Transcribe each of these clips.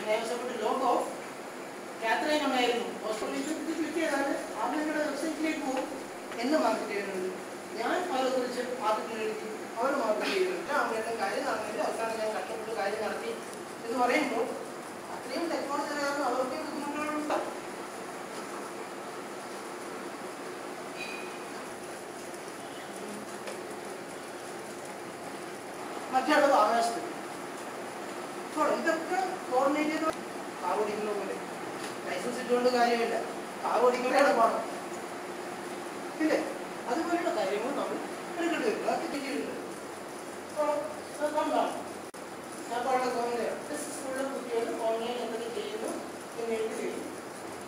I was able to log off. Catherine ഉണ്ടായിരുന്നു ഹോസ്പിറ്റലിൽ click ചെയ്താൽ ആദ്യങ്ങളുടെ വെബ്സൈറ്റിലേക്ക് പോകും എന്ന് മാർക്കറ്റ് ചെയ്യുന്നുണ്ട്. ഞാൻ അവരെ കുറിച്ച് മാർക്കറ്റിൽ എഴുതി അവർ മാർക്കറ്റ് ചെയ്യുന്നുണ്ട്. അവരുടെ കാര്യം നടന്നില്ല. അവസാനം ഞാൻ കഷ്ടപ്പെട്ട് കാര്യം നടത്തി എന്ന് പറയുമ്പോൾ അത്രയും ടെക്നോളജി അറിയാവുന്ന അവർക്ക് ബുദ്ധിമുട്ടുകളുണ്ട്. മറ്റുള്ളത് ആകാശത്ത് ഇപ്പോൾ ഇതൊക്കെ കോർഡിനേറ്റ് ചെയ്ത് കാർ ഓടിക്കുന്ന പോലെ ലൈസൻസ് ഇട്ടുകൊണ്ട് കാര്യമില്ല. കാർ ഓടിക്കുമ്പോഴാണ് പോകണം ഇല്ലേ? അതുപോലെയുള്ള കാര്യങ്ങൾ നമ്മൾ എടുക്കേണ്ടി വരും. അതൊക്കെ ചെയ്തിട്ടുണ്ട്. അപ്പോൾ അതുകൊണ്ടാണ് ഞാൻ പറഞ്ഞ തോന്നുന്നത് സ്കൂളിലെ കുട്ടികൾ ഓൺലൈൻ എന്തൊക്കെ ചെയ്യുന്നു എന്ന് എഴുതി ചെയ്യും.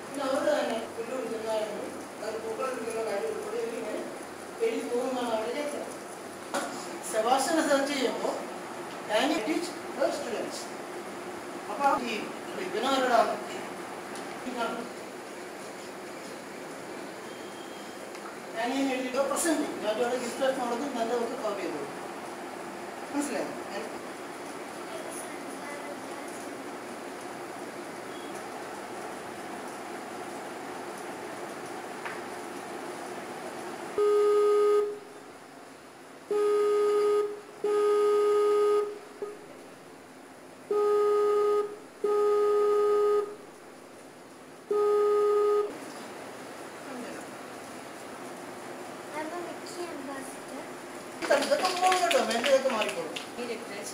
പിന്നെ അവർ തന്നെ വെല്ലുവിളി ചെന്നായിരുന്നു അത് പൂക്കൾ എടുക്കുന്ന കാര്യം ഉൾപ്പെടെ ഇങ്ങനെ എഴുതി പോകുന്നതാണ് അവർ ചെയ്യുന്നത്. സെബാസ്റ്റ്യനെ സെർച്ച് ചെയ്യുമ്പോൾ can you teach the students? അപ്പോൾ ഈ വിജ്ഞാനമാണ് ഞാൻ ഈ എഴുതിയിട്ട് പ്രസന്റ് ഞാനോട് ഹിസ്റ്ററി നോളജ് നല്ല ഒക്കെ കവർ ചെയ്തു. മനസ്സിലായോ?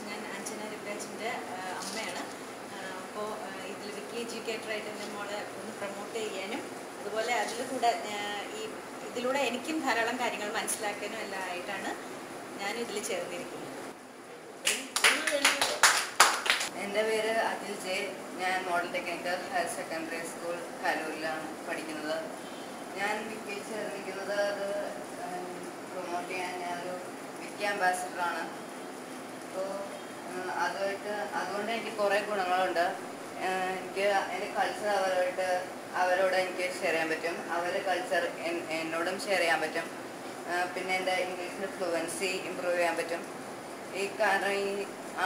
ഞാൻ അഞ്ജന രുദ്രാജിൻ്റെ അമ്മയാണ്. അപ്പോൾ ഇതിൽ വിക്കി എഡ്യൂക്കേറ്ററായിട്ട് എൻ്റെ മോളെ ഒന്ന് പ്രൊമോട്ട് ചെയ്യാനും അതുപോലെ അതിൽ കൂടെ ഇതിലൂടെ എനിക്കും ധാരാളം കാര്യങ്ങൾ മനസ്സിലാക്കാനും എല്ലാം ആയിട്ടാണ് ഞാനും ഇതിൽ ചേർന്നിരിക്കുന്നത്. എൻ്റെ പേര് അഖിൽ ജെ. ഞാൻ model technical higher secondary school കലൂരിലാണ് പഠിക്കുന്നത്. ഞാൻ വിക്കിയിൽ ചേർന്നിരിക്കുന്നത് അത് പ്രൊമോട്ട് ചെയ്യാൻ ഞാനൊരു വിക്കി അംബാസിഡറാണ്. അപ്പോൾ അതുകൊണ്ട് എനിക്ക് കുറേ ഗുണങ്ങളുണ്ട്. എനിക്ക് എൻ്റെ കൾച്ചർ അവരോട് എനിക്ക് ഷെയർ ചെയ്യാൻ പറ്റും. അവരുടെ കൾച്ചർ എന്നോടും ഷെയർ ചെയ്യാൻ പറ്റും. പിന്നെ എൻ്റെ ഇംഗ്ലീഷിൻ്റെ ഫ്ലുവൻസി ഇമ്പ്രൂവ് ചെയ്യാൻ പറ്റും. കാരണം ഈ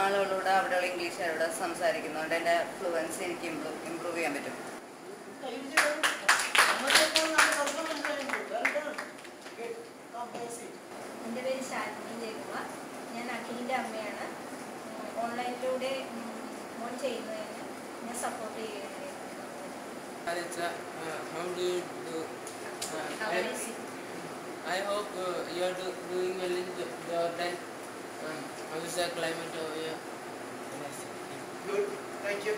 ആളുകളോട് അവിടെയുള്ള ഇംഗ്ലീഷുകാരോട് സംസാരിക്കുന്നതുകൊണ്ട് എൻ്റെ ഫ്ലുവൻസി എനിക്ക് ഇമ്പ്രൂവ് ചെയ്യാൻ പറ്റും. എൻ്റെ പേര് ശാലിനി ജയകുമാർ. ഞാൻ അഖിലിൻ്റെ അമ്മയാണ്. ഓൺലൈനിലൂടെ മോൻ ചെയ്യുന്നതിന് ഞാൻ സപ്പോർട്ട് ചെയ്യുകയാണ്. How do you do? I hope you are doing well in Jordan. How is the climate over here? Good. Thank you.